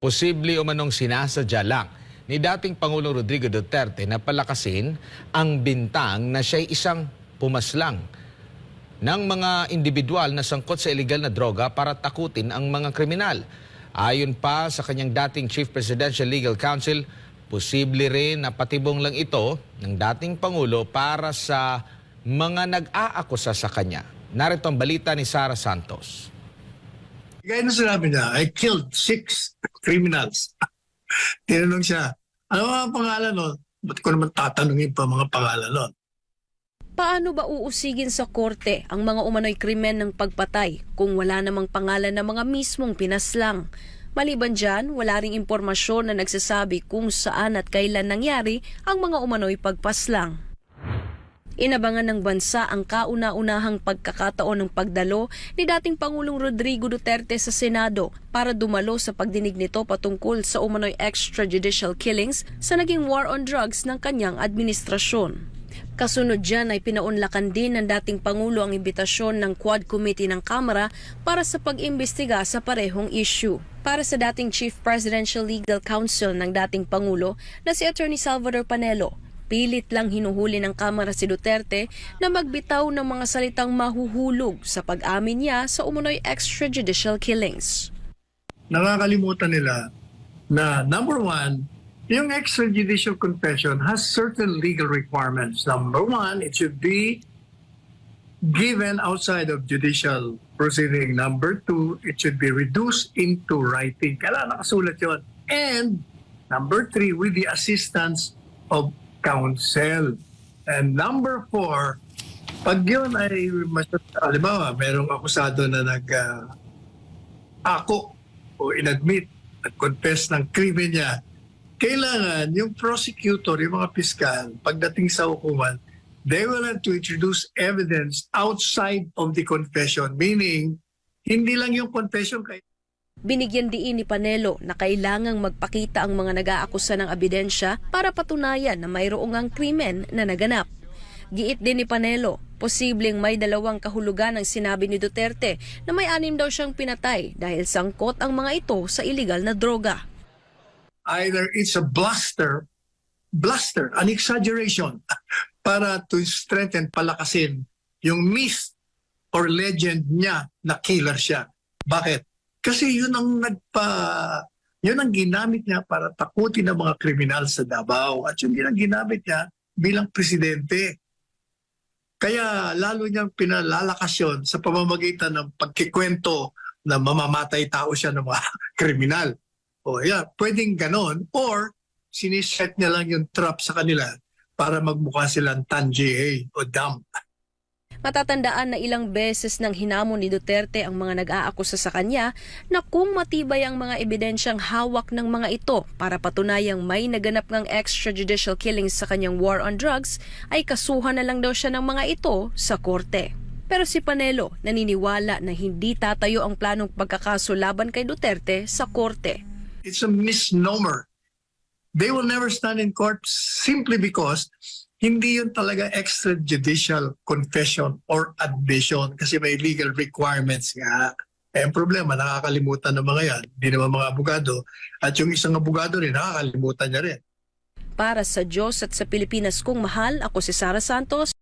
Posible umanong sinasadya lang ni dating Pangulong Rodrigo Duterte na palakasin ang bintang na siya'y isang pumaslang ng mga individual na sangkot sa illegal na droga para takutin ang mga kriminal. Ayon pa sa kanyang dating Chief Presidential Legal Counsel, posible rin na patibong lang ito ng dating Pangulo para sa mga nag-aakusa sa kanya. Narito ang balita ni Sara Santos. Gaya na sinabi niya, I killed 6 criminals. Tinanong siya, ano mga pangalan nun? Ba't ko naman tatanungin pa mga pangalan nun? Paano ba uusigin sa korte ang mga umano'y krimen ng pagpatay kung wala namang pangalan ng mga mismong pinaslang? Maliban dyan, wala ring impormasyon na nagsasabi kung saan at kailan nangyari ang mga umano'y pagpaslang. Inabangan ng bansa ang kauna-unahang pagkakataon ng pagdalo ni dating Pangulong Rodrigo Duterte sa Senado para dumalo sa pagdinig nito patungkol sa umano'y extrajudicial killings sa naging war on drugs ng kanyang administrasyon. Kasunod dyan ay pinaunlakan din ng dating Pangulo ang imbitasyon ng Quad Committee ng Kamara para sa pag-imbestiga sa parehong issue. Para sa dating Chief Presidential Legal Counsel ng dating Pangulo na si Attorney Salvador Panelo, pilit lang hinuhuli ng Kamara si Duterte na magbitaw ng mga salitang mahuhulog sa pag-amin niya sa umunoy extrajudicial killings. Nakakalimutan nila na number one, yung extrajudicial confession has certain legal requirements. Number one, it should be given outside of judicial proceeding. Number two, it should be reduced into writing. Kailangan nakasulat yun. And number three, with the assistance of counsel. And number 4, pag yun ay, halimbawa, merong akusado na ako o inadmit at confess ng krimen niya, kailangan yung prosecutor, yung mga piskal, pagdating sa hukuman, they will have to introduce evidence outside of the confession. Meaning, hindi lang yung confession kay Binigyan diin ni Panelo na kailangang magpakita ang mga nag-aakusa ng ebidensya para patunayan na mayroong ang krimen na naganap. Giit din ni Panelo, posibleng may dalawang kahulugan ang sinabi ni Duterte na may 6 daw siyang pinatay dahil sangkot ang mga ito sa illegal na droga. Either it's a bluster, an exaggeration para to strengthen, palakasin yung myth or legend niya na killer siya. Bakit? Kasi yun ang ginamit niya para takutin ang mga kriminal sa Davao. At yun ang ginamit niya bilang presidente. Kaya lalo niyang pinalalakas yun sa pamamagitan ng pagkikwento na mamamatay tao siya ng mga kriminal. O yeah, pwedeng ganon. Or siniset niya lang yung trap sa kanila para magmukha silang tangier o dump. Matatandaan na ilang beses nang hinamon ni Duterte ang mga nag-aakusa sa kanya na kung matibay ang mga ebidensyang hawak ng mga ito para patunayang may naganap ng extrajudicial killings sa kanyang war on drugs, ay kasuhan na lang daw siya ng mga ito sa korte. Pero si Panelo naniniwala na hindi tatayo ang planong pagkakaso laban kay Duterte sa korte. It's a misnomer. They will never stand in court simply because hindi yun talaga extrajudicial confession or admission kasi may legal requirements nga. Eh, ang problema, nakakalimutan ng mga yan. Hindi naman mga abogado. At yung isang abogado rin, nakakalimutan niya rin. Para sa Diyos at sa Pilipinas kong mahal, ako si Sara Santos.